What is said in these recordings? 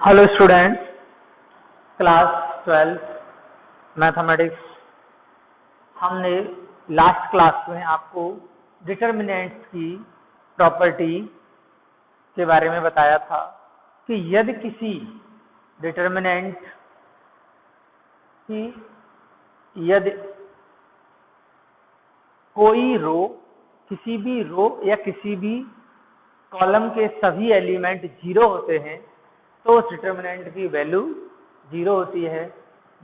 Hello students, class 12 mathematics. हमने last class में आपको डिटर्मिनेंट्स की प्रॉपर्टी के बारे में बताया था कि यदि किसी डिटर्मिनेंट की यदि कोई रो, किसी भी रो या किसी भी कॉलम के सभी एलिमेंट 0 होते हैं तो उस डिटर्मिनेंट की वैल्यू 0 होती है।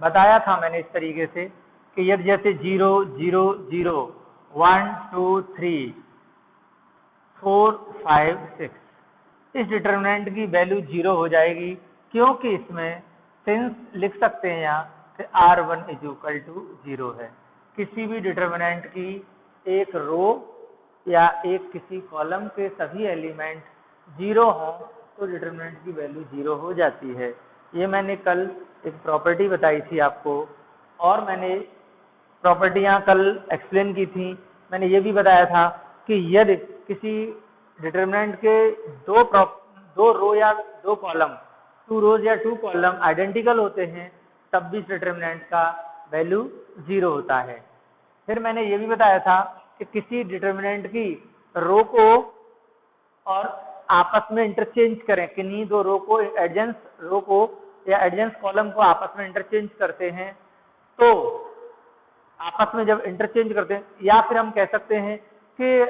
बताया था मैंने इस तरीके से कि यदि जैसे 0 0 0 1 2 3 4 5 6 इस डिटर्मिनेंट की वैल्यू 0 हो जाएगी, क्योंकि इसमें सिंस लिख सकते हैं यहाँ कि R1 = 0 है। किसी भी डिटर्मिनेंट की एक रो या एक किसी कॉलम के सभी एलिमेंट 0 हों तो डिटर्मिनेंट की वैल्यू 0 हो जाती है। ये मैंने कल एक प्रॉपर्टी बताई थी आपको, और मैंने प्रॉपर्टियां कल एक्सप्लेन की थी। मैंने ये भी बताया था कि यदि किसी डिटर्मिनेंट के दो रो या दो कॉलम, 2 रोज या 2 कॉलम आइडेंटिकल होते हैं तब भी डिटर्मिनेंट का वैल्यू 0 होता है। फिर मैंने ये भी बताया था कि किसी डिटर्मिनेंट की रो को और आपस में इंटरचेंज करें, किन्हीं दो रो को, एडजेंस रो को या एडजेंस कॉलम को आपस में इंटरचेंज करते हैं, तो आपस में जब इंटरचेंज करते हैं, या फिर हम कह सकते हैं कि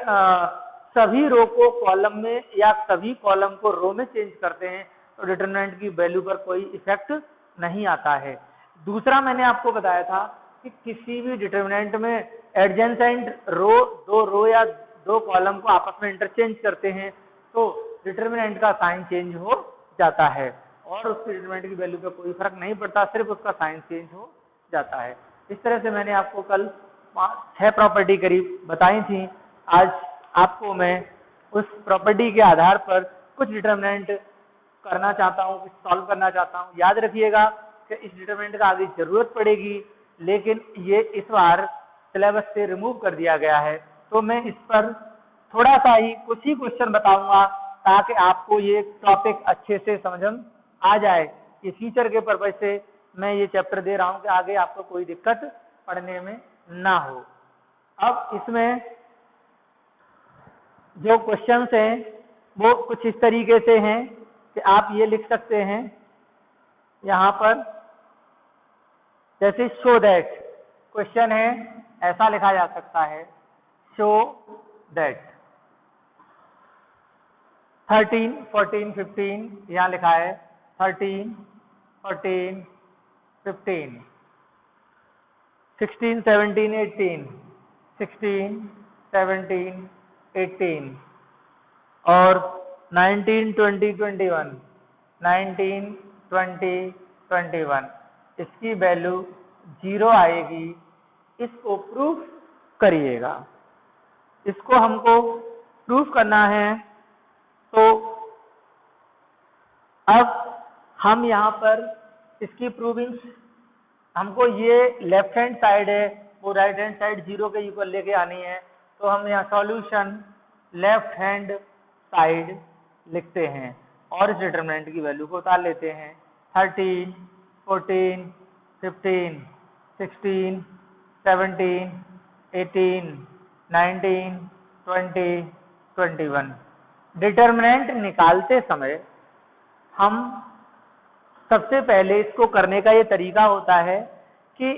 सभी रो को कॉलम में या सभी कॉलम को रो में चेंज करते हैं तो डिटर्मिनेंट की वैल्यू पर कोई इफेक्ट नहीं आता है। दूसरा मैंने आपको बताया था कि किसी भी डिटर्मिनेंट में एडजेंसेंट रो, दो रो या दो कॉलम को आपस में इंटरचेंज करते हैं तो डिटर्मिनेंट का साइन चेंज हो जाता है और उस डिटर्मिनेंट की वैल्यू पर कोई फर्क नहीं पड़ता, सिर्फ उसका साइन चेंज हो जाता है। इस तरह से मैंने आपको कल 6 प्रॉपर्टी करीब बताई थी। आज आपको मैं उस प्रॉपर्टी के आधार पर कुछ डिटर्मिनेंट करना चाहता हूँ, कुछ सॉल्व करना चाहता हूँ। याद रखिएगा कि इस डिटर्मिनेंट का आगे जरूरत पड़ेगी, लेकिन ये इस बार सिलेबस से रिमूव कर दिया गया है, तो मैं इस पर थोड़ा सा ही कुछ ही क्वेश्चन बताऊंगा ताकि आपको ये टॉपिक अच्छे से समझ आ जाए। ये फ्यूचर के पर्पज से मैं ये चैप्टर दे रहा हूँ कि आगे आपको कोई दिक्कत पढ़ने में ना हो। अब इसमें जो क्वेश्चंस हैं वो कुछ इस तरीके से हैं कि आप ये लिख सकते हैं यहाँ पर, जैसे शो दैट क्वेश्चन है, ऐसा लिखा जा सकता है शो दैट 13 14 15, यहाँ लिखा है 13 14 15 16 17 18 16 17 18 और 19 20 21 19 20 21 इसकी वैल्यू 0 आएगी। इसको प्रूफ करिएगा। इसको हमको प्रूफ करना है, तो अब हम यहाँ पर इसकी प्रूविंग, हमको ये लेफ्ट हैंड साइड है वो राइट हैंड साइड 0 के इक्वल लेके आनी है, तो हम यहाँ सॉल्यूशन लेफ्ट हैंड साइड लिखते हैं और इस डिटर्मिनेंट की वैल्यू को उतार लेते हैं। 13 14 15 16 17 18 19 20 21। डिटर्मिनेंट निकालते समय हम सबसे पहले, इसको करने का ये तरीका होता है कि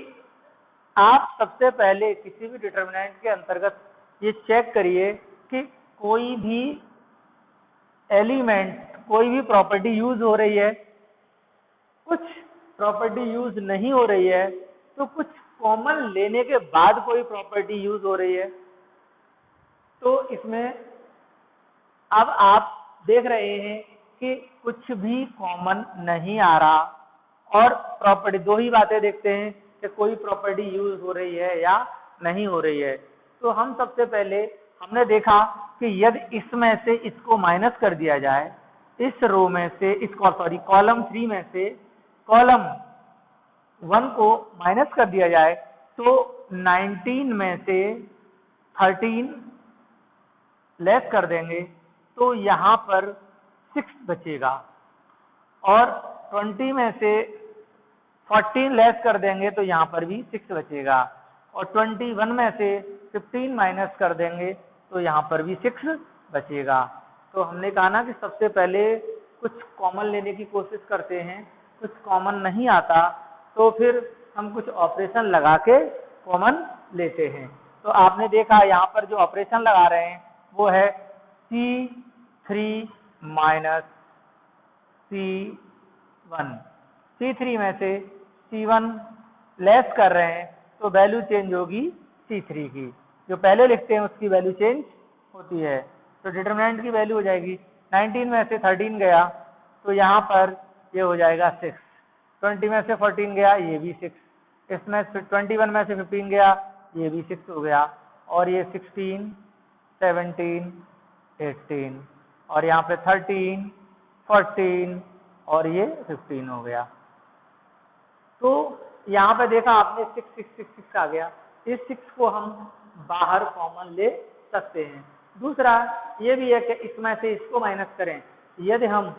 आप सबसे पहले किसी भी डिटर्मिनेंट के अंतर्गत ये चेक करिए कि कोई भी एलिमेंट, कोई भी प्रॉपर्टी यूज हो रही है, कुछ प्रॉपर्टी यूज नहीं हो रही है, तो कुछ कॉमन लेने के बाद कोई प्रॉपर्टी यूज हो रही है। तो इसमें अब आप देख रहे हैं कि कुछ भी कॉमन नहीं आ रहा और प्रॉपर्टी, दो ही बातें देखते हैं कि कोई प्रॉपर्टी यूज हो रही है या नहीं हो रही है। तो हम सबसे पहले हमने देखा कि यदि इसमें से इसको माइनस कर दिया जाए, इस रो में से, इसको सॉरी कॉलम 3 में से कॉलम 1 को माइनस कर दिया जाए तो 19 में से 13 लेस कर देंगे तो यहाँ पर 6 बचेगा और 20 में से 14 लेस कर देंगे तो यहाँ पर भी 6 बचेगा, और 21 में से 15 माइनस कर देंगे तो यहाँ पर भी 6 बचेगा। तो हमने कहा ना कि सबसे पहले कुछ कॉमन लेने की कोशिश करते हैं, कुछ कॉमन नहीं आता तो फिर हम कुछ ऑपरेशन लगा के कॉमन लेते हैं। तो आपने देखा यहाँ पर जो ऑपरेशन लगा रहे हैं वो है C3 माइनस C1। C3 में से C1 लेस कर रहे हैं तो वैल्यू चेंज होगी C3 की, जो पहले लिखते हैं उसकी वैल्यू चेंज होती है। तो डिटरमिनेंट की वैल्यू हो जाएगी 19 में से 13 गया तो यहाँ पर ये हो जाएगा 6, 20 में से 14 गया ये भी 6, इसमें 21 में से 15 गया ये भी 6 हो गया, और ये 16, 17, 18 और यहाँ पे 13, 14 और ये 15 हो गया। तो यहाँ पे देखा आपने 6 6 6 6 आ गया, इस 6 को हम बाहर कॉमन ले सकते हैं। दूसरा ये भी है कि इसमें से इसको माइनस करें, यदि हम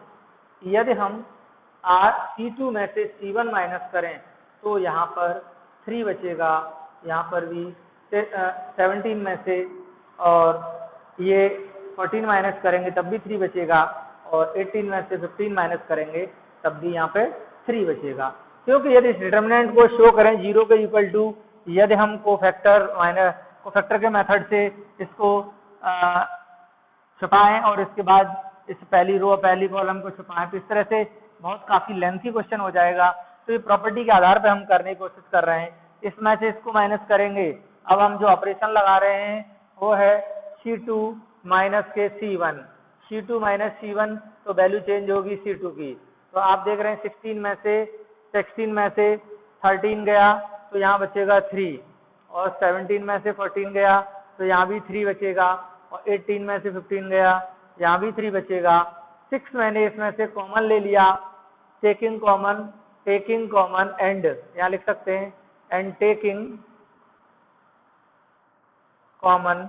C2 में से C1 माइनस करें तो यहाँ पर 3 बचेगा, यहाँ पर भी 17 में से, और ये 14 माइनस करेंगे तब भी 3 बचेगा, और 18 में से 15 माइनस करेंगे तब भी यहाँ पे 3 बचेगा। क्योंकि यदि इस डिटरमिनेंट को शो करें 0 के इक्वल टू, यदि हम कोफैक्टर के मेथड से इसको छुपाएं और इसके बाद इस पहली रो और पहली कॉलम को छुपाएं तो इस तरह से बहुत काफी लेंथी क्वेश्चन हो जाएगा। तो ये प्रॉपर्टी के आधार पर हम करने की कोशिश कर रहे हैं। इसमें से इसको माइनस करेंगे, अब हम जो ऑपरेशन लगा रहे हैं वो है C2 माइनस के C1, C2 माइनस C1 तो वैल्यू चेंज होगी C2 की। तो आप देख रहे हैं 16 में से 13 गया तो यहाँ बचेगा 3, और 17 में से 14 गया तो यहाँ भी 3 बचेगा, और 18 में से 15 गया यहाँ भी 3 बचेगा। 6 मैंने इसमें से कॉमन ले लिया, टेकिंग कॉमन एंड, यहाँ लिख सकते हैं and taking common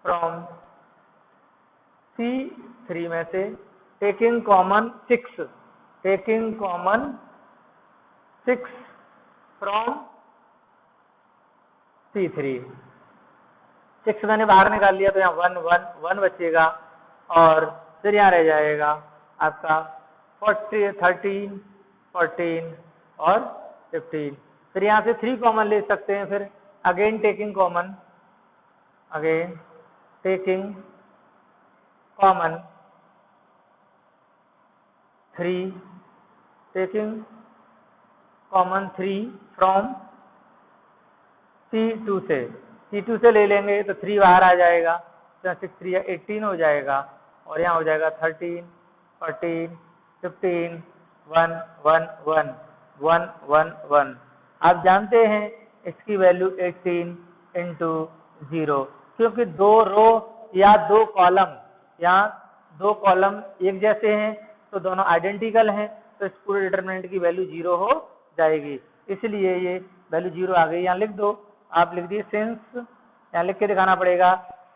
from C3 में से, टेकिंग कॉमन 6 फ्रॉम C3। 6 मैंने बाहर निकाल लिया तो यहाँ 1 बचेगा, और फिर यहाँ रह जाएगा आपका 13, 14 और 15। फिर यहाँ से 3 कॉमन ले सकते हैं, फिर again taking common 3 from C2 से ले लेंगे तो 3 बाहर आ जाएगा, तो 6 3 18 हो जाएगा, और यहाँ हो जाएगा 13, 14, 15, 1 1 1 1 1 1। आप जानते हैं इसकी वैल्यू 18 इंटू 0, क्योंकि 2 रो या 2 कॉलम एक जैसे हैं तो दोनों आइडेंटिकल हैं, तो इस पूरे डिटरमिनेंट की वैल्यू 0 हो जाएगी, इसलिए ये वैल्यू 0 आ गई। यहाँ लिख दो, आप लिख दिए सिंस, यहाँ लिख के दिखाना पड़ेगा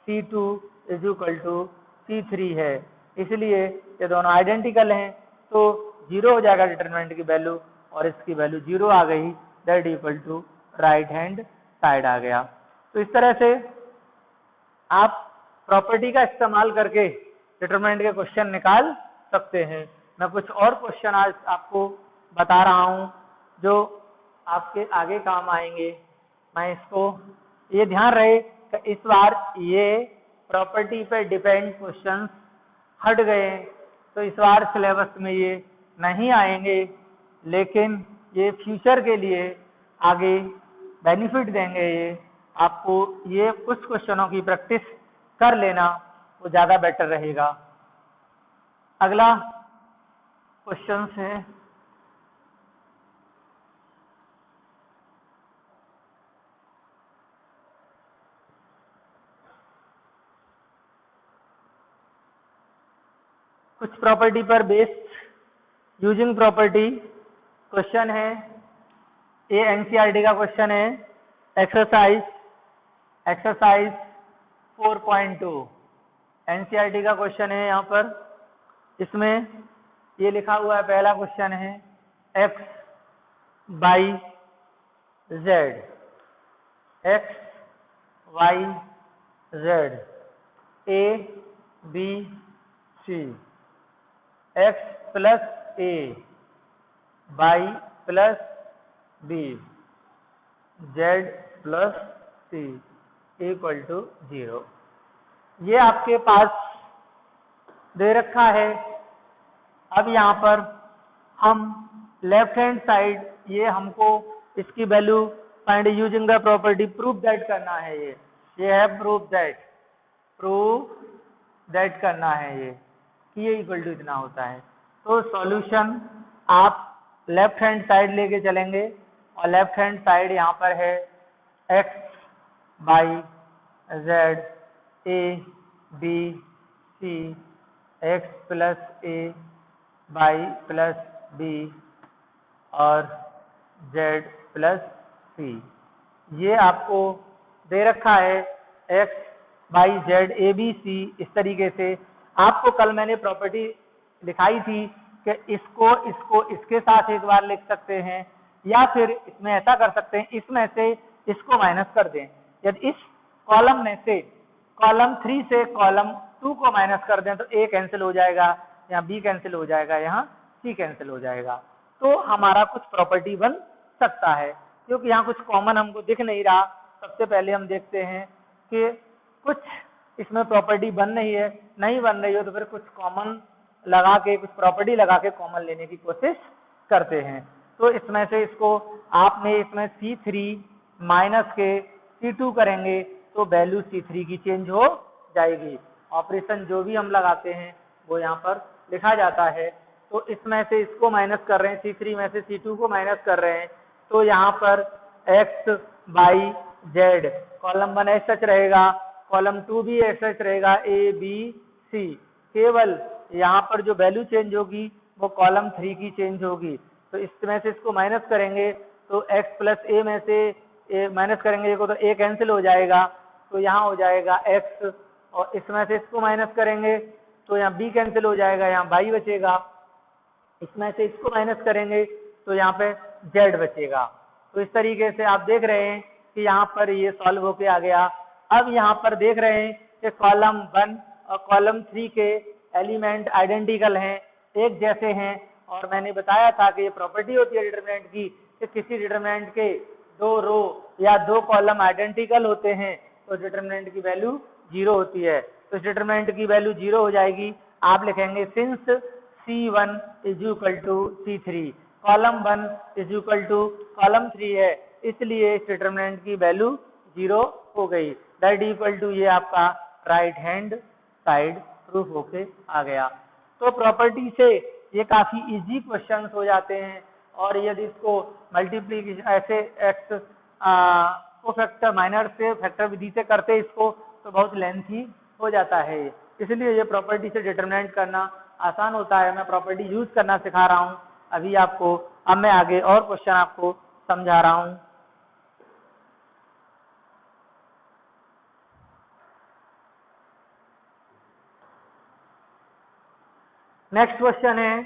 C2 is equal to C3 है, इसलिए ये दोनों आइडेंटिकल हैं तो 0 हो जाएगा डिटरमिनेंट की वैल्यू, और इसकी वैल्यू 0 आ गई, that equal to right hand side आ गया। तो इस तरह से आप प्रॉपर्टी का इस्तेमाल करके डिटरमिनेंट के क्वेश्चन निकाल सकते हैं। मैं कुछ और क्वेश्चन आज आपको बता रहा हूं जो आपके आगे काम आएंगे। मैं इसको ये ध्यान रहे कि इस बार ये प्रॉपर्टी पे डिपेंड क्वेश्चंस हट गए, तो इस बार सिलेबस में ये नहीं आएंगे, लेकिन ये फ्यूचर के लिए आगे बेनिफिट देंगे। ये आपको ये कुछ क्वेश्चनों की प्रैक्टिस कर लेना वो ज़्यादा बेटर रहेगा। अगला क्वेश्चन है कुछ प्रॉपर्टी पर बेस्ड यूजिंग प्रॉपर्टी क्वेश्चन है। ये एनसीईआरटी का क्वेश्चन है, एक्सरसाइज 4.2 एनसीईआरटी का क्वेश्चन है। यहाँ पर इसमें ये लिखा हुआ है, पहला क्वेश्चन है x by z, x y z a b c, x plus a by plus b z plus c equal to 0। ये आपके पास दे रखा है। अब यहाँ पर हम लेफ्ट हैंड साइड, ये हमको इसकी value find using the property proof that करना है। ये है प्रूफ दैट करना है ये कि ये इक्वल टू इतना होता है। तो सॉल्यूशन आप लेफ्ट हैंड साइड लेके चलेंगे और लेफ्ट हैंड साइड यहाँ पर है x by z a b c x plus a by plus b और z प्लस c। ये आपको दे रखा है x by z a b c. इस तरीके से आपको कल मैंने प्रॉपर्टी दिखाई थी कि इसको इसके साथ एक बार लिख सकते हैं, या फिर इसमें ऐसा कर सकते हैं, इसमें से इसको माइनस कर दें। यदि इस कॉलम में से कॉलम 3 से कॉलम 2 को माइनस कर दें तो a कैंसिल हो जाएगा, यहाँ b कैंसिल हो जाएगा, यहाँ c कैंसिल हो जाएगा। तो हमारा कुछ प्रॉपर्टी बन सकता है। क्योंकि यहाँ कुछ कॉमन हमको दिख नहीं रहा, सबसे पहले हम देखते हैं कि कुछ इसमें प्रॉपर्टी नहीं बन रही हो तो फिर कुछ कॉमन लगा के, कुछ प्रॉपर्टी लगा के कॉमन लेने की कोशिश करते हैं। तो इसमें से इसको आपने इसमें C3 माइनस के C2 करेंगे तो वैल्यू C3 की चेंज हो जाएगी। ऑपरेशन जो भी हम लगाते हैं वो यहाँ पर लिखा जाता है। तो इसमें से इसको माइनस कर रहे हैं, C3 में से C2 को माइनस कर रहे हैं, तो यहाँ पर x बाई जेड कॉलम 1 ऐसा सच रहेगा, कॉलम 2 भी ऐसा सच रहेगा, a b c। केवल यहाँ पर जो वैल्यू चेंज होगी वो कॉलम 3 की चेंज होगी। तो इसमें से इसको माइनस करेंगे तो x प्लस a में से माइनस करेंगे को तो a कैंसिल हो जाएगा, तो यहाँ हो जाएगा x, और इसमें से इसको माइनस करेंगे तो यहाँ b कैंसिल हो जाएगा, यहाँ y बचेगा। इसमें से इसको माइनस करेंगे तो यहाँ पे z बचेगा। तो इस तरीके से आप देख रहे हैं कि यहाँ पर ये सॉल्व होके आ गया। अब यहाँ पर देख रहे हैं कि कॉलम 1 और कॉलम 3 के एलिमेंट आइडेंटिकल हैं, एक जैसे हैं, और मैंने बताया था कि ये प्रॉपर्टी होती है डिटरमिनेंट की कि किसी डिटरमिनेंट के 2 रो या 2 कॉलम आइडेंटिकल होते हैं तो डिटरमिनेंट की वैल्यू 0 होती है। तो डिटरमिनेंट की वैल्यू 0 हो जाएगी। आप लिखेंगे since C1 is equal to C3, column 1 is equal to column 3 है, इसलिए इस डिटरमिनेंट की वैल्यू 0 हो गई। दैट इक्वल टू ये आपका राइट हैंड साइड प्रूफ होके आ गया। तो प्रॉपर्टी से ये काफी इजी क्वेश्चंस हो जाते हैं, और यदि इसको मल्टीप्लीकेशन ऐसे एक्स को फैक्टर माइनर से फैक्टर विधि से करते इसको तो बहुत लेंथी हो जाता है। इसलिए ये प्रॉपर्टी से डिटरमिनेंट करना आसान होता है। मैं प्रॉपर्टी यूज करना सिखा रहा हूँ अभी आपको। अब मैं आगे और क्वेश्चन आपको समझा रहा हूँ। नेक्स्ट क्वेश्चन है,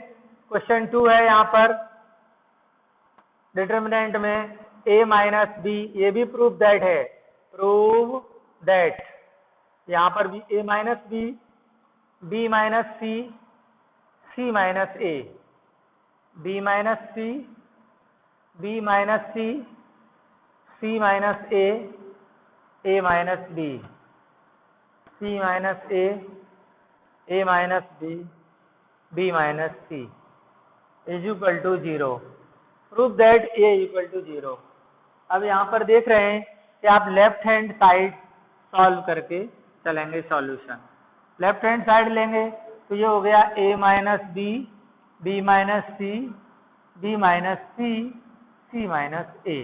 क्वेश्चन 2 है यहाँ पर डिटरमिनेंट में a माइनस बी, ये भी प्रूफ दैट है, प्रूव दैट। यहाँ पर भी a minus b, b minus c, c minus a, b minus c, b minus c, c minus a minus b, c minus a minus b minus c is equal to 0। Proof that a equal to 0। अब यहाँ पर देख रहे हैं कि आप left hand side solve करके चलेंगे सॉल्यूशन। लेफ्ट हैंड साइड लेंगे तो ये हो गया a minus b, b minus c, b minus c, c minus a।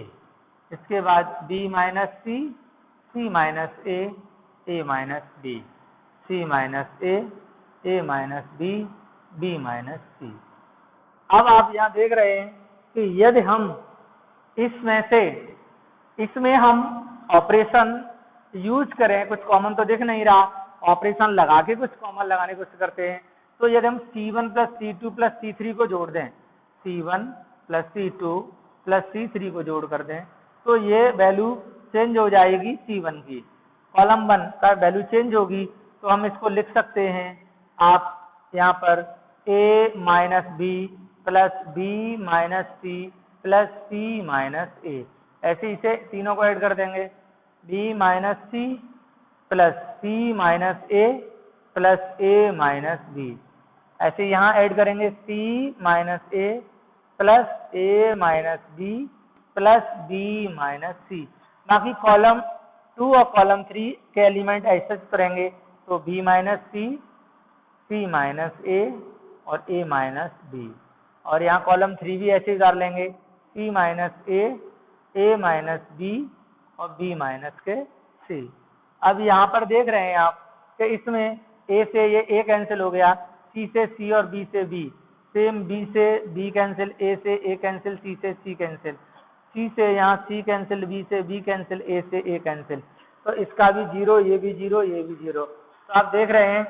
इसके बाद b minus c, c minus a minus b, c minus a minus b minus c। अब आप यहाँ देख रहे हैं कि यदि हम इसमें हम ऑपरेशन यूज करें, कुछ कॉमन तो दिख नहीं रहा, ऑपरेशन लगा के कुछ कॉमन लगाने की कोशिश करते हैं, तो यदि हम C1 plus C2 plus C3 को जोड़ दें, C1 plus C2 plus C3 को जोड़ कर दें, तो ये वैल्यू चेंज हो जाएगी C1 की, कॉलम 1 का वैल्यू चेंज होगी। तो हम इसको लिख सकते हैं, आप यहाँ पर A minus B plus B minus C plus C minus A, ऐसे इसे तीनों को ऐड कर देंगे, B minus C plus C minus A plus A minus B, ऐसे यहाँ ऐड करेंगे C minus A plus A minus B plus B minus C. बाकी कॉलम 2 और कॉलम 3 के एलिमेंट ऐसे करेंगे, तो बी माइनस सी माइनस ए और ए माइनस बी, और यहाँ कॉलम 3 भी ऐसे ही कर लेंगे, सी माइनस ए माइनस बी और बी माइनस के सी। अब यहाँ पर देख रहे हैं आप कि इसमें ए से ये ए कैंसिल हो गया, सी से सी और बी से बी, सेम बी से बी कैंसिल, ए से ए कैंसिल, सी से सी कैंसिल, सी से यहाँ सी कैंसिल, बी से बी कैंसिल, ए से ए कैंसिल, तो इसका भी जीरो, ये भी जीरो, ये भी जीरो। तो आप देख रहे हैं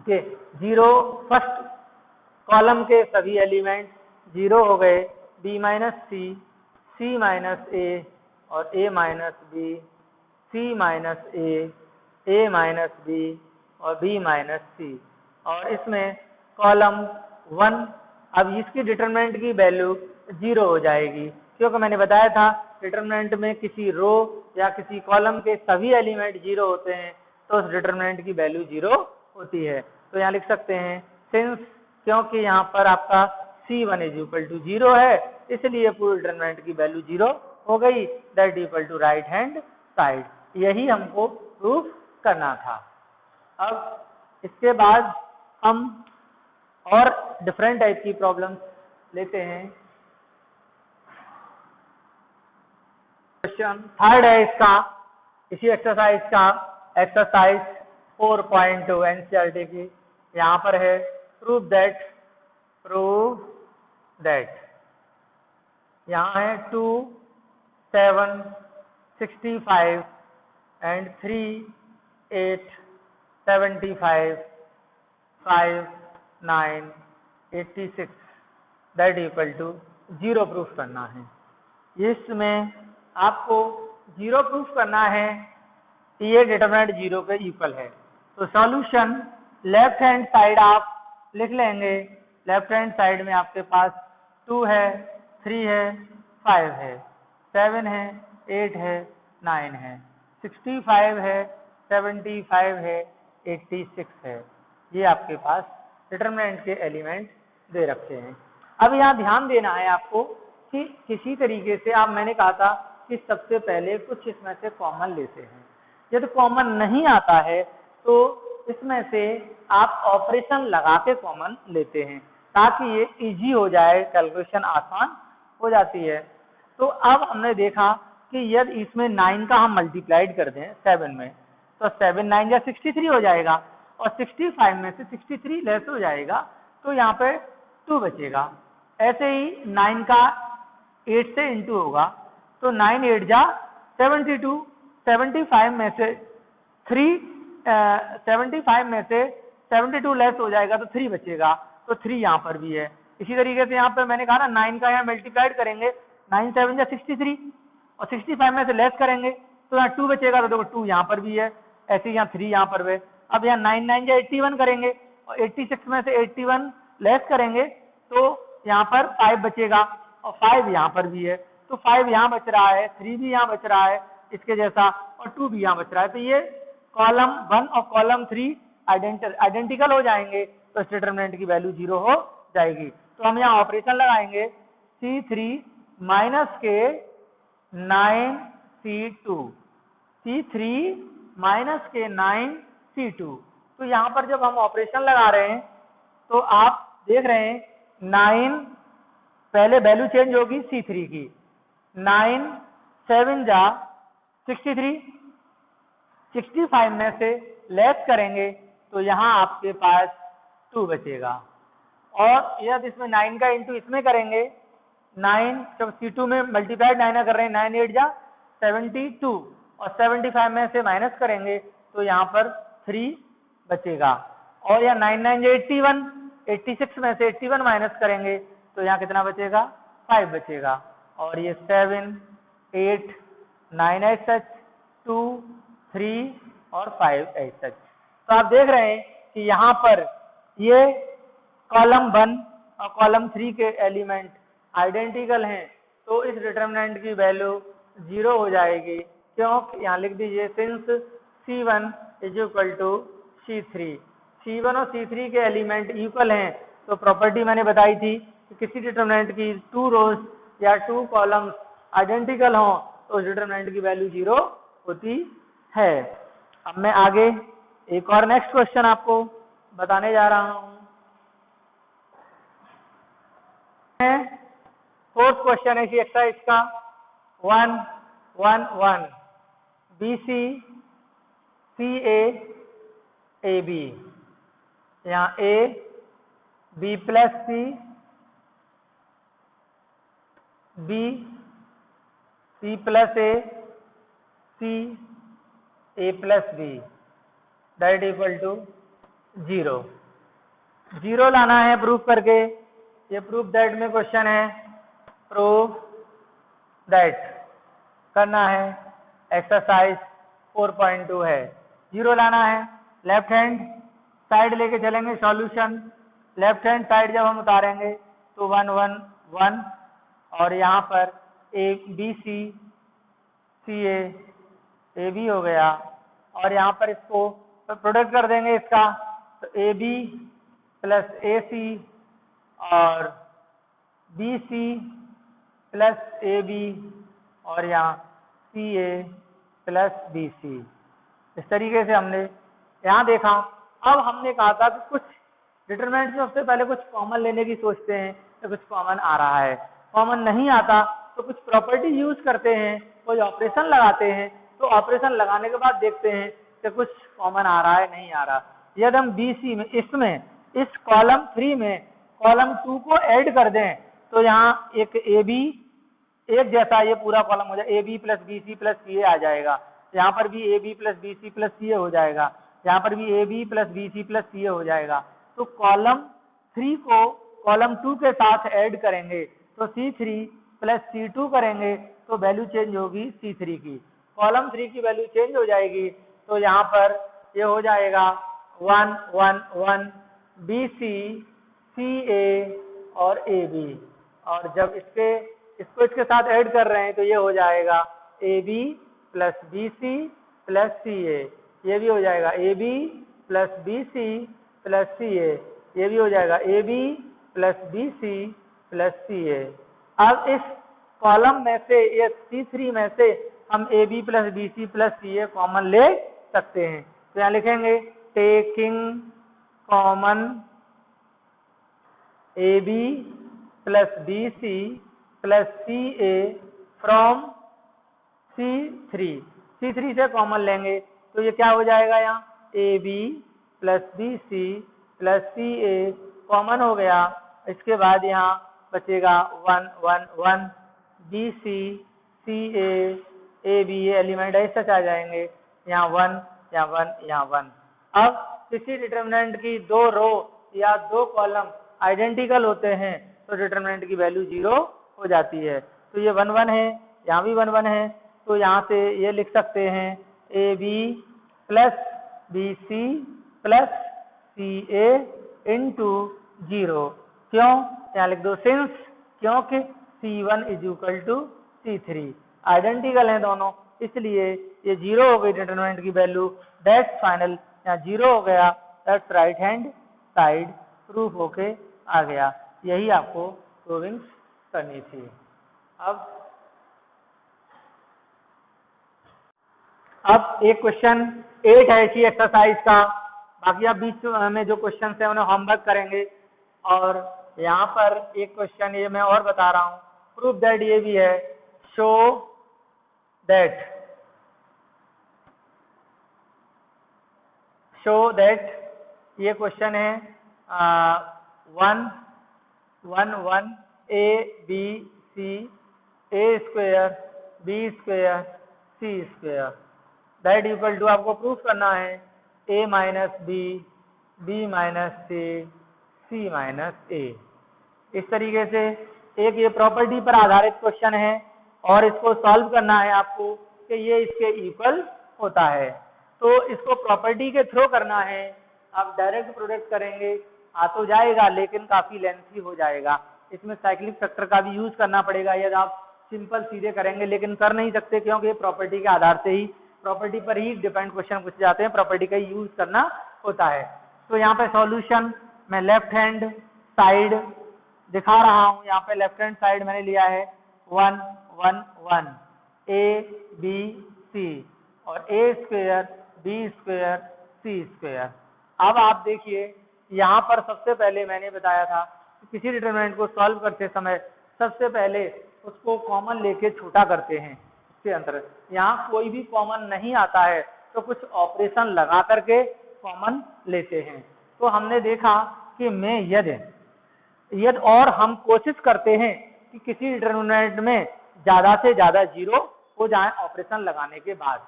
कि जीरो, फर्स्ट कॉलम के सभी एलिमेंट जीरो हो गए, बी माइनस सी माइनस ए और ए माइनस बी, सी माइनस ए माइनस बी और बी माइनस सी। और इसमें कॉलम 1, अब इसकी डिटरमिनेंट की वैल्यू जीरो हो जाएगी, क्योंकि मैंने बताया था डिटरमिनेंट में किसी रो या किसी कॉलम के सभी एलिमेंट जीरो होते हैं तो उस डिटरमिनेंट की वैल्यू जीरो होती है। तो यहाँ लिख सकते हैं सिंस, क्योंकि यहाँ पर आपका C1 is equal to zero है, इसलिए पूरी डिटरमिनेंट की वैल्यू जीरो हो गई, that equal to right hand side. यही हमको प्रूफ करना था। अब इसके बाद हम और डिफरेंट टाइप की प्रॉब्लम्स लेते हैं। क्वेश्चन थर्ड है इसका, इसी एक्सरसाइज का, एक्सरसाइज 4.2 एनसीईआरटी की। यहाँ पर है प्रूव दैट, यहाँ है 2, 7, 65 and 3, 8, 75, 5, 9, 86 that equal to zero proof करना है। इसमें आपको जीरो प्रूफ करना है कि ये डिटरमिनेंट जीरो के इक्वल है। तो सॉल्यूशन लेफ्ट हैंड साइड आप लिख लेंगे, लेफ्ट हैंड साइड में आपके पास 2 है, 3 है, 5 है, 7 है, 8 है, 9 है, 65 है, 75 है, 86 है, ये आपके पास डिटरमिनेंट के एलिमेंट दे रखे हैं। अब यहाँ ध्यान देना है आपको कि किसी तरीके से आप, मैंने कहा था कि सबसे पहले कुछ इसमें से कॉमन लेते हैं, यदि कॉमन नहीं आता है तो इसमें से आप ऑपरेशन लगा के कॉमन लेते हैं ताकि ये इजी हो जाए, कैलकुलेशन आसान हो जाती है। तो अब हमने देखा कि यदि इसमें 9 का हम मल्टीप्लाइड कर दें 7 में, तो 7 9 या 63 हो जाएगा, और 65 में से 63 लेस हो जाएगा, तो यहाँ पे 2 बचेगा। ऐसे ही 9 का 8 से इंटू होगा, तो 9 8 जा 72, 75 में से 75 में से 72 लेस हो जाएगा तो 3 बचेगा, तो 3 यहाँ पर भी है। इसी तरीके से यहाँ पर मैंने कहा ना 9 का यहाँ मल्टीप्लाइड करेंगे, 9 7 या 63, और 65 में से लेस करेंगे तो यहाँ 2 बचेगा, तो देखो 2 यहाँ पर भी है, ऐसे ही यहाँ 3 यहाँ पर है। अब यहाँ 9 9 या 81 करेंगे, और 86 में से 81 लेस करेंगे तो यहाँ पर 5 बचेगा, और 5 यहाँ पर भी है, तो 5 यहाँ बच रहा है, 3 भी यहाँ बच रहा है इसके जैसा, और 2 भी यहाँ बच रहा है। तो ये कॉलम 1 और कॉलम 3 आइडेंटिकल हो जाएंगे, तो डिटरमिनेंट की वैल्यू 0 हो जाएगी। तो हम यहाँ ऑपरेशन लगाएंगे, C3 माइनस के 9C2, C3 माइनस के 9C2। तो यहाँ पर जब हम ऑपरेशन लगा रहे हैं तो आप देख रहे हैं 9, पहले वैल्यू चेंज होगी C3 की, 9 7 जा 63, 65 में से लेस करेंगे तो यहाँ आपके पास 2 बचेगा। और यदि इसमें 9 का इंटू इसमें करेंगे, 9 जब C2 में मल्टीप्लाइड 9 कर रहे हैं, 9 8 जा 72, और 75 में से माइनस करेंगे तो यहाँ पर 3 बचेगा। और या 9 9 81, 86 में से 81 माइनस करेंगे तो यहाँ कितना बचेगा, 5 बचेगा। और ये 7 8 9 एच सच, 2 3 और 5 एच सच। तो आप देख रहे हैं कि यहाँ पर ये कॉलम 1 और कॉलम 3 के एलिमेंट आइडेंटिकल हैं, तो इस डिटर्मिनेंट की वैल्यू 0 हो जाएगी। क्यों, यहाँ लिख दीजिए since C1 is equal to C3, C1 और C3 के एलिमेंट इक्वल हैं। तो प्रॉपर्टी मैंने बताई थी कि किसी डिटर्मिनेंट की 2 रोज या 2 कॉलम्स आइडेंटिकल हों तो उस डिटर्मिनेंट की वैल्यू 0 होती है। अब मैं आगे एक और नेक्स्ट क्वेश्चन आपको बताने जा रहा हूँ। फोर्थ क्वेश्चन है इसी एक्सरसाइज का 1 1 1 BC CA AB, यहाँ A B plus C B C plus A C A plus B that equal to 0। 0 लाना है प्रूफ करके। ये प्रूफ दैट में क्वेश्चन है, प्रूफ दैट करना है, एक्सरसाइज 4.2 है। 0 लाना है, लेफ्ट हैंड साइड लेके चलेंगे सॉल्यूशन। लेफ्ट हैंड साइड जब हम उतारेंगे तो 1 1 1 और यहाँ पर A B C C A A B हो गया और यहाँ पर इसको प्रोडक्ट कर देंगे इसका, तो A B plus A C और B C plus A B और यहाँ C A plus B C। इस तरीके से हमने यहाँ देखा। अब हमने कहा था कि कुछ डिटरमिनेंट में सबसे पहले कुछ कॉमन लेने की सोचते हैं तो कुछ कॉमन आ रहा है, कॉमन नहीं आता तो कुछ प्रॉपर्टी यूज करते हैं, कोई ऑपरेशन लगाते हैं, तो ऑपरेशन लगाने के बाद देखते हैं कि कुछ कॉमन आ रहा है नहीं आ रहा। यदि हम BC में इसमें इस कॉलम 3 में कॉलम 2 को ऐड कर दें तो यहाँ एक AB एक जैसा ये पूरा कॉलम हो जाएगा, AB plus BC plus CA आ जाएगा। यहाँ पर भी AB plus BC plus CA हो जाएगा, यहाँ पर भी AB plus BC plus CA हो जाएगा। तो कॉलम 3 को कॉलम 2 के साथ ऐड करेंगे तो C3 प्लस C2 करेंगे तो वैल्यू चेंज होगी C3 की, कॉलम 3 की वैल्यू चेंज हो जाएगी। तो यहाँ पर ये हो जाएगा 1 1 1 BC CA और AB, और जब इसको इसके साथ ऐड कर रहे हैं तो ये हो जाएगा AB plus BC plus CA, ये भी हो जाएगा AB plus BC plus CA, ये भी हो जाएगा AB plus BC plus CA। अब इस कॉलम में से ये C3 में से हम AB plus BC plus CA common ले सकते हैं। तो यहाँ लिखेंगे taking common AB plus BC plus CA from C3 से कॉमन लेंगे तो ये क्या हो जाएगा, यहाँ AB plus BC plus CA common हो गया। इसके बाद यहाँ बचेगा 1 1 1 BC CA AB, ये एलिमेंट ऐसे आ जाएंगे, यहाँ 1 यहाँ 1 यहाँ 1। अब किसी डिटरमिनेंट की 2 रो या 2 कॉलम आइडेंटिकल होते हैं तो डिटरमिनेंट की वैल्यू 0 हो जाती है। तो ये 1 1 है, यहाँ भी 1 1 है, तो यहाँ से ये लिख सकते हैं AB plus BC plus CA into 0। क्यों, यहाँ लिख दो सिंस, क्योंकि C1 is equal to C3 identical हैं दोनों, इसलिए ये 0 हो गई डिटरमिनेंट की वैल्यू। दैट्स फाइनल, यहाँ 0 हो गया, that's right hand side proof होके आ गया। यही आपको प्रूविंग करनी थी। अब एक क्वेश्चन 8 है इसी एक्सरसाइज का, बाकी आप बीच में जो क्वेश्चन है उन्हें होमवर्क करेंगे। और यहाँ पर एक क्वेश्चन ये मैं और बता रहा हूँ, प्रूफ दैट, ये भी है शो दैट ये क्वेश्चन है 1 1 1 A B C A square B square C square that equal to, आपको प्रूफ करना है A minus B B minus C minus A. इस तरीके से एक ये प्रॉपर्टी पर आधारित क्वेश्चन है और इसको सॉल्व करना है आपको कि ये इसके इक्वल होता है। तो इसको प्रॉपर्टी के थ्रू करना है। आप डायरेक्ट प्रोडक्ट करेंगे आ तो जाएगा लेकिन काफी लेंथी हो जाएगा। इसमें साइक्लिक फैक्टर का भी यूज करना पड़ेगा यदि आप सिंपल सीधे करेंगे, लेकिन कर नहीं सकते क्योंकि प्रॉपर्टी के आधार से ही, प्रॉपर्टी पर ही डिपेंड क्वेश्चन पूछ जाते हैं, प्रॉपर्टी का यूज करना होता है। तो यहाँ पे सॉल्यूशन मैं लेफ्ट हैंड साइड दिखा रहा हूँ। यहाँ पे लेफ्ट हैंड साइड मैंने लिया है 1 1 1 ए बी सी और ए square B square C square. अब आप देखिए यहाँ पर सबसे पहले मैंने बताया था कि किसी डिटरमिनेंट को सॉल्व करते समय सबसे पहले उसको कॉमन लेके छोटा करते हैं उसके अंदर। यहाँ कोई भी कॉमन नहीं आता है तो कुछ ऑपरेशन लगा करके कॉमन लेते हैं। तो हमने देखा कि मैं यदि और हम कोशिश करते हैं कि किसी डिटरमिनेंट में ज्यादा से ज्यादा जीरो हो जाए ऑपरेशन लगाने के बाद,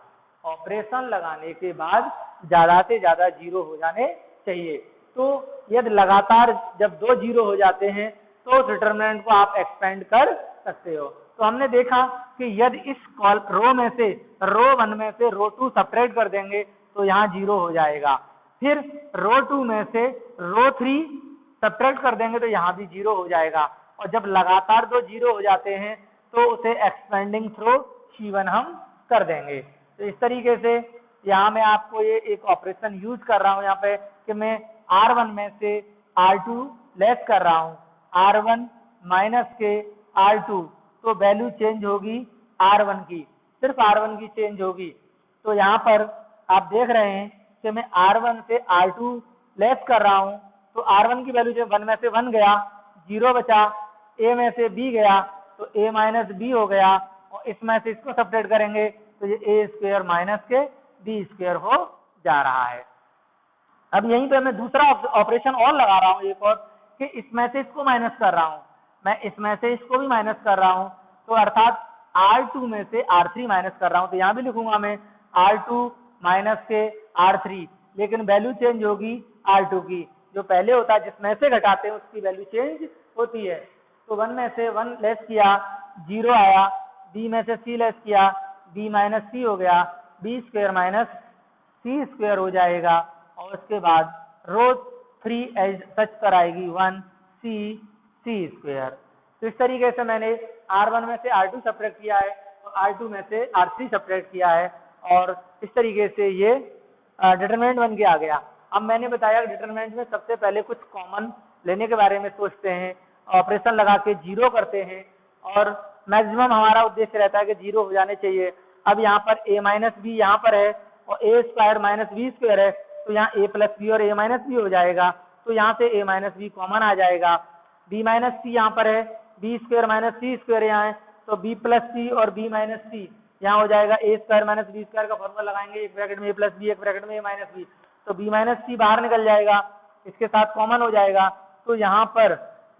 ऑपरेशन लगाने के बाद ज्यादा से ज्यादा जीरो हो जाने चाहिए। तो यदि लगातार जब 2 जीरो हो जाते हैं तो उस डिटरमिनेंट को आप एक्सपेंड कर सकते हो। तो हमने देखा कि यदि इस रो में से रो 1 में से रो 2 सब्ट्रैक्ट कर देंगे तो यहाँ जीरो हो जाएगा। फिर रो 2 में से रो 3 सब्ट्रैक्ट कर देंगे तो यहाँ भी जीरो हो जाएगा। और जब लगातार 2 जीरो हो जाते हैं तो उसे एक्सपेंडिंग थ्रू C1 हम कर देंगे। तो इस तरीके से यहाँ मैं आपको ये एक ऑपरेशन यूज कर रहा हूँ यहाँ पे कि मैं R1 में से R2 लेस कर रहा हूँ, R1 माइनस के R2, तो वैल्यू चेंज होगी R1 की, सिर्फ R1 की चेंज होगी। तो यहाँ पर आप देख रहे हैं कि मैं R1 से R2 लेस कर रहा हूँ, तो R1 की वैल्यू जब 1 में से 1 गया, 0 बचा, A में से B गया तो A माइनस B हो गया, और इसमें से इसको सब्ट्रैक्ट करेंगे तो ये A स्क्वायर माइनस के B स्क्वायर हो जा रहा है। अब यहीं पे मैं दूसरा ऑपरेशन और लगा रहा हूँ एक और, कि इसमें से इसको माइनस कर रहा हूँ, मैं इसमें से इसको भी माइनस कर रहा हूँ, तो अर्थात R2 में से R3 माइनस कर रहा हूँ। तो यहाँ भी लिखूंगा मैं R2 माइनस के R3, लेकिन वैल्यू चेंज होगी R2 की, जो पहले होता है जिसमें से घटाते हैं उसकी वैल्यू चेंज होती है। तो 1 में से 1 लेस किया, 0 आया, B में से C लेस किया, B माइनस C हो गया, B square minus C square हो जाएगा, और उसके बाद रो 3 एज सच पर आएगी 1 C स्क्वायर। तो इस तरीके से मैंने R1 में से R2 सब्ट्रैक्ट किया है और R2 में से R3 सब्ट्रैक्ट किया है, और इस तरीके से ये डिटरमिनेंट बन के आ गया। अब मैंने बताया डिटरमिनेंट में सबसे पहले कुछ कॉमन लेने के बारे में सोचते हैं, ऑपरेशन लगा के जीरो करते हैं, और मैक्सिमम हमारा उद्देश्य रहता है कि जीरो हो जाने चाहिए। अब यहाँ पर a माइनस बी यहाँ पर है और a square minus B square है, तो यहाँ a प्लस बी और a माइनस बी हो जाएगा, तो यहाँ से a माइनस बी कॉमन आ जाएगा। b माइनस सी यहाँ पर है, b square minus c square यहाँ है, तो b प्लस सी और b माइनस सी यहाँ हो जाएगा। a square minus B square का फॉर्मूला लगाएंगे, एक ब्रैकेट में a प्लस बी, एक ब्रैकेट में a माइनस बी, तो b माइनस सी बाहर निकल जाएगा, इसके साथ कॉमन हो जाएगा, तो यहाँ पर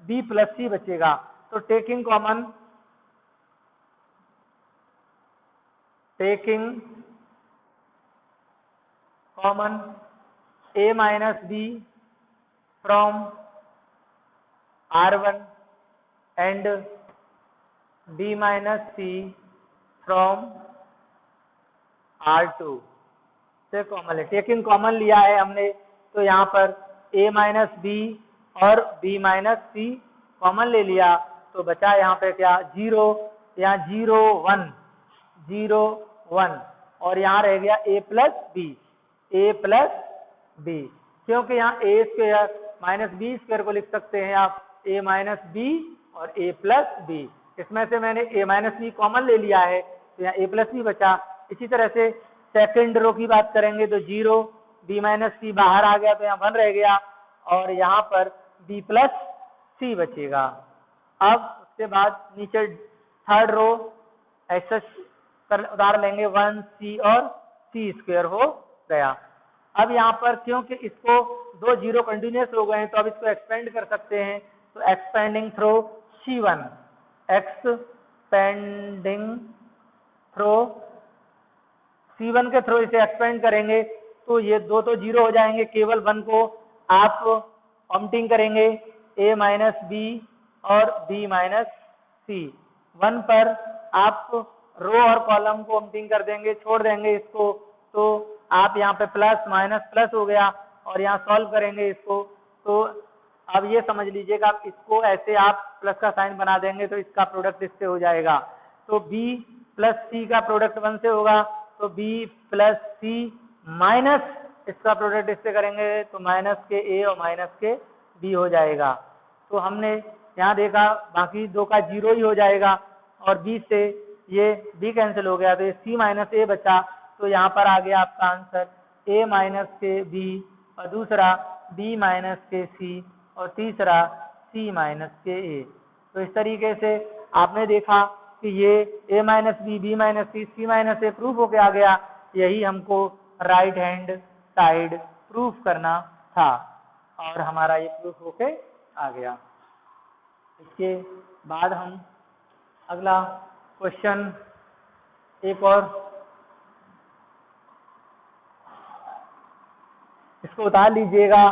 b प्लस सी बचेगा। तो taking common a minus b from R1 and b minus c from R2 से कॉमन है। टेकिंग कॉमन लिया है हमने, तो यहाँ पर a माइनस बी और b माइनस सी कॉमन ले लिया, तो बचा यहाँ पे क्या 0, यहाँ 0 1 0 1, और यहाँ रह गया a प्लस बी, क्योंकि यहाँ a square minus B square को लिख सकते हैं आप a माइनस बी और a प्लस बी। इसमें से मैंने a माइनस बी कॉमन ले लिया है, तो यहाँ a प्लस बी बचा। इसी तरह से सेकंड रो की बात करेंगे तो 0, b माइनस सी बाहर आ गया तो यहाँ 1 रह गया, और यहाँ पर b प्लस सी बचेगा। अब उसके बाद नीचे थर्ड रो ऐसा उतार लेंगे 1 c और c स्क्वायर हो गया। अब यहाँ पर क्योंकि इसको 2 जीरो कंटिन्यूस हो गए हैं तो अब इसको एक्सपेंड कर सकते हैं, तो expanding through C1, expanding through C1 के थ्रू इसे एक्सपेंड करेंगे तो ये 2 तो जीरो हो जाएंगे, केवल 1 को आप ऑम्टिंग करेंगे a माइनस बी और b माइनस सी। 1 पर आप रो और कॉलम को ऑम्टिंग कर देंगे, छोड़ देंगे इसको, तो आप यहाँ पे प्लस माइनस प्लस हो गया और यहाँ सॉल्व करेंगे इसको। तो अब ये समझ लीजिएगा, आप इसको ऐसे आप प्लस का साइन बना देंगे तो इसका प्रोडक्ट इससे हो जाएगा। तो b प्लस सी का प्रोडक्ट 1 से होगा, तो b प्लस सी माइनस इसका प्रोडक्ट इससे करेंगे तो माइनस के a और माइनस के b हो जाएगा। तो हमने यहाँ देखा बाकी दो का 0 ही हो जाएगा और b से ये b कैंसिल हो गया तो ये c माइनस a बचा। तो यहाँ पर आ गया आपका आंसर a माइनस के b और दूसरा b माइनस के c और तीसरा c माइनस के a। तो इस तरीके से आपने देखा कि ये a minus b, b minus c, c minus a proof होके आ गया। यही हमको राइट हैंड साइड प्रूफ करना था और हमारा ये प्रूफ होके आ गया। इसके बाद हम अगला क्वेश्चन एक और इसको उतार लीजिएगा।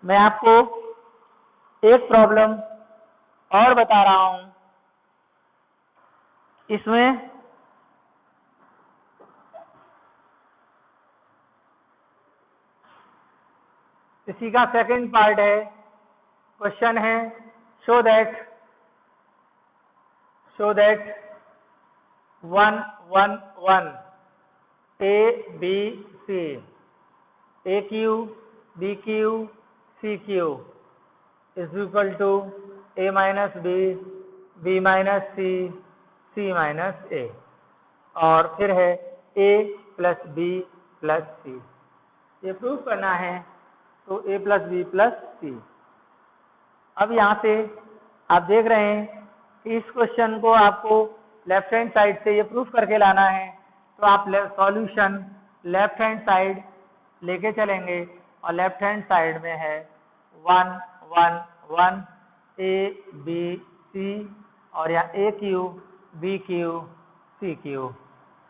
मैं आपको एक प्रॉब्लम और बता रहा हूं, इसमें इसी का सेकंड पार्ट है। क्वेश्चन है show that 1 1 1 a b c a q b q c q is equal to a minus b, b minus c, c minus a, और फिर है a plus b plus c। ये proof करना है तो a plus B plus सी। अब यहाँ से आप देख रहे हैं कि इस क्वेश्चन को आपको लेफ्ट हैंड साइड से ये प्रूफ करके लाना है, तो आप सॉल्यूशन लेफ्ट हैंड साइड लेके चलेंगे और लेफ्ट हैंड साइड में है 1 1 1 a b c और यहाँ a q b q c q।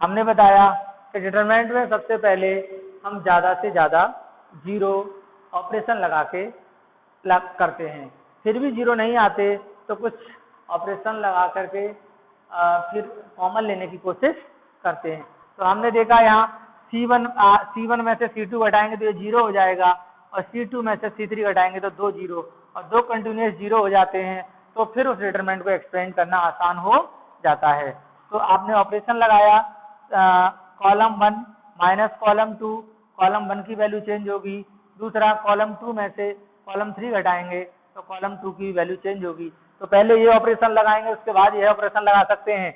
हमने बताया कि डिटरमिनेंट में सबसे पहले हम ज़्यादा से ज़्यादा 0 ऑपरेशन लगा के करते हैं, फिर भी 0 नहीं आते तो कुछ ऑपरेशन लगा करके फिर कॉमन लेने की कोशिश करते हैं। तो हमने देखा यहाँ C1 में से C2 घटाएंगे तो ये 0 हो जाएगा और C2 में से C3 घटाएंगे तो 2 0 और 2 कंटिन्यूस 0 हो जाते हैं, तो फिर उस डिटरमिनेंट को एक्सपेंड करना आसान हो जाता है। तो आपने ऑपरेशन लगाया कॉलम 1 माइनस कॉलम 2, कॉलम 1 की वैल्यू चेंज होगी, दूसरा कॉलम 2 में से कॉलम 3 घटाएंगे तो कॉलम 2 की वैल्यू चेंज होगी। तो पहले ये ऑपरेशन लगाएंगे उसके बाद यह ऑपरेशन लगा सकते हैं,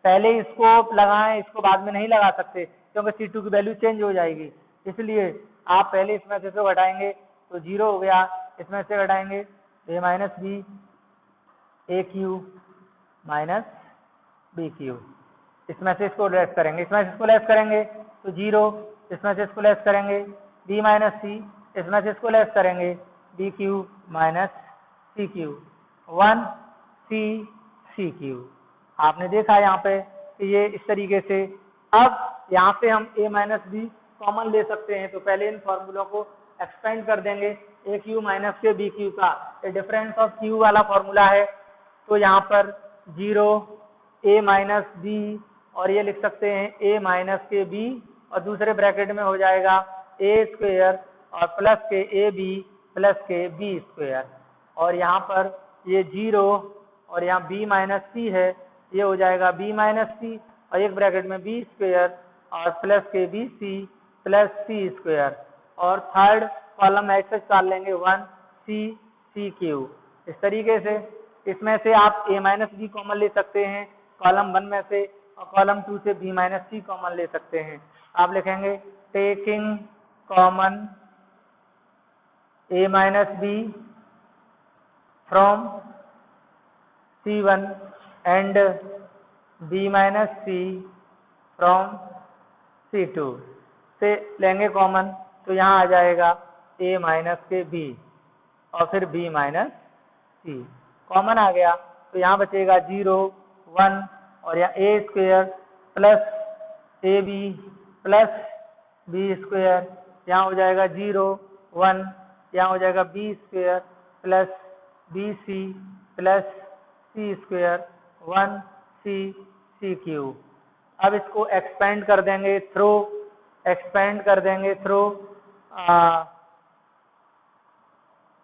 पहले इसको लगाएं इसको बाद में नहीं लगा सकते क्योंकि C2 की वैल्यू चेंज हो जाएगी। इसलिए आप पहले इसमें से घटाएंगे तो 0 हो गया, इसमें से घटाएंगे a minus b a q minus b q, इसमें से इसको लेस करेंगे, इसमें से इसको लेस करेंगे तो 0, इसमें से इसको लेस करेंगे b माइनस सी, इसमें से इसको लेस करेंगे b q minus c q 1 c q. आपने देखा यहाँ पे कि ये इस तरीके से। अब यहाँ से हम a माइनस बी कॉमन ले सकते हैं, तो पहले इन फॉर्मूलों को एक्सपेंड कर देंगे। ए क्यू माइनस के बी क्यू का ये डिफरेंस ऑफ क्यू वाला फॉर्मूला है, तो यहाँ पर 0 a माइनस बी और ये लिख सकते हैं a माइनस के b और दूसरे ब्रैकेट में हो जाएगा a स्क्वेयर और प्लस के ए बी प्लस के बी स्क्वेयर, और यहाँ पर ये 0 और यहाँ b माइनस सी है, ये हो जाएगा b माइनस सी और एक ब्रैकेट में b स्क्वेयर और प्लस के B C plus C square, और थर्ड कॉलम ऐसे डाल लेंगे 1 सी क्यू। इस तरीके से इसमें से आप a माइनस बी कॉमन ले सकते हैं कॉलम 1 में से, और कॉलम 2 से b माइनस सी कॉमन ले सकते हैं। आप लिखेंगे taking common a minus b from C1 and b minus c from C2 से लेंगे कॉमन, तो यहाँ आ जाएगा a माइनस के b और फिर b माइनस सी कॉमन आ गया, तो यहाँ बचेगा 0 1 और यहाँ a square plus A B plus B square, यहाँ हो जाएगा 0 1, यहाँ हो जाएगा B square plus B C plus C square 1 C C cube. अब इसको एक्सपेंड कर देंगे थ्रू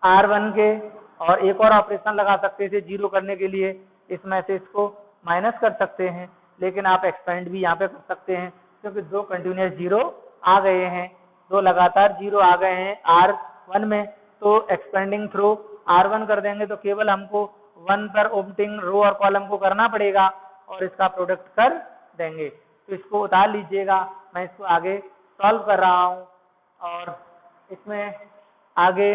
R1 के, और एक और ऑपरेशन लगा सकते थे जीरो करने के लिए, इसमें से इसको माइनस कर सकते हैं, लेकिन आप एक्सपेंड भी यहाँ पे कर सकते हैं क्योंकि दो कंटिन्यूस जीरो आ गए हैं, दो लगातार जीरो आ गए हैं R1 में, तो एक्सपेंडिंग थ्रू R1 कर देंगे तो केवल हमको 1 पर ओमिटिंग रो और कॉलम को करना पड़ेगा और इसका प्रोडक्ट कर देंगे। तो इसको उतार लीजिएगा, मैं इसको आगे सॉल्व कर रहा हूँ और इसमें आगे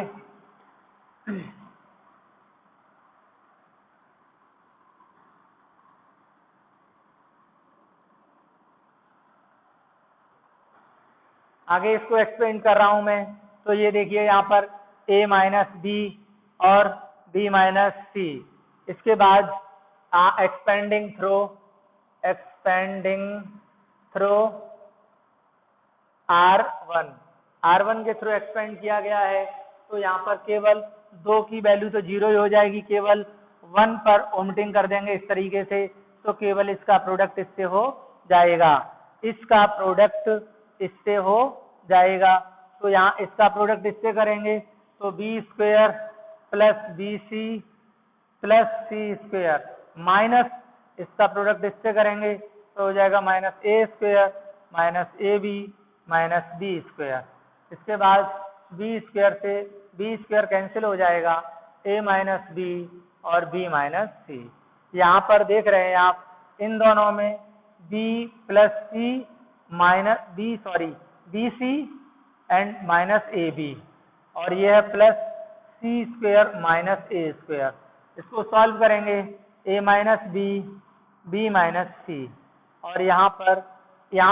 इसको एक्सपेंड कर रहा हूं मैं। तो ये देखिए यहाँ पर a माइनस बी और b माइनस सी, इसके बाद एक्सपेंडिंग थ्रू R1 के थ्रू एक्सपेंड किया गया है, तो यहाँ पर केवल 2 की वैल्यू तो 0 ही हो जाएगी, केवल 1 पर ओमिटिंग कर देंगे इस तरीके से, तो केवल इसका प्रोडक्ट इससे हो जाएगा, तो यहाँ इसका प्रोडक्ट इससे करेंगे तो B square plus B C plus C square minus इसका प्रोडक्ट इससे करेंगे तो हो जाएगा minus A square minus A B minus B square. इसके बाद बी स्क्वायर से बी स्क्वायर कैंसिल हो जाएगा, ए माइनस बी और बी माइनस सी। यहाँ पर देख रहे हैं आप इन दोनों में B plus C minus B C and minus A B, और ये है plus C square minus A square. इसको सॉल्व करेंगे ए माइनस बी माइनस सी, और यहाँ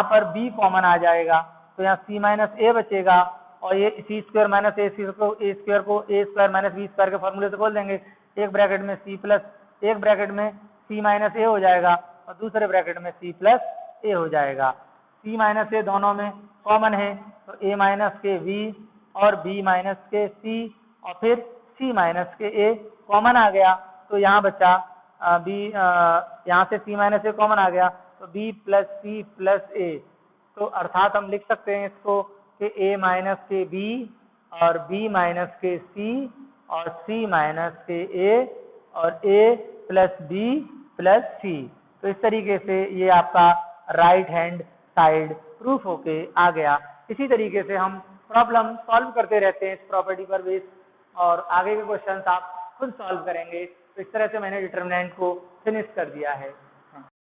पर b कॉमन आ जाएगा तो यहाँ c माइनस ए बचेगा, और ये सी स्क्वायर माइनस ए स्क्वायर को ए स्क्वायर माइनस बी स्क्वायर के फॉर्मूले से खोल देंगे, एक ब्रैकेट में c माइनस ए हो जाएगा और दूसरे ब्रैकेट में c प्लस ए हो जाएगा। c माइनस ए दोनों में कॉमन है तो a माइनस के b और b माइनस के c और फिर c माइनस के a कॉमन आ गया, तो यहाँ बचा यहाँ से c माइनस ए कॉमन आ गया तो b plus c plus a, तो अर्थात हम लिख सकते हैं इसको कि a माइनस के b और b माइनस के c और c माइनस के a और a plus b plus c। तो इस तरीके से ये आपका राइट हैंड साइड प्रूफ होके आ गया। इसी तरीके से हम प्रॉब्लम सॉल्व करते रहते हैं इस प्रॉपर्टी पर बेस, और आगे के क्वेश्चंस आप खुद सॉल्व करेंगे। तो इस तरह से मैंने डिटरमिनेंट को फिनिश कर दिया है।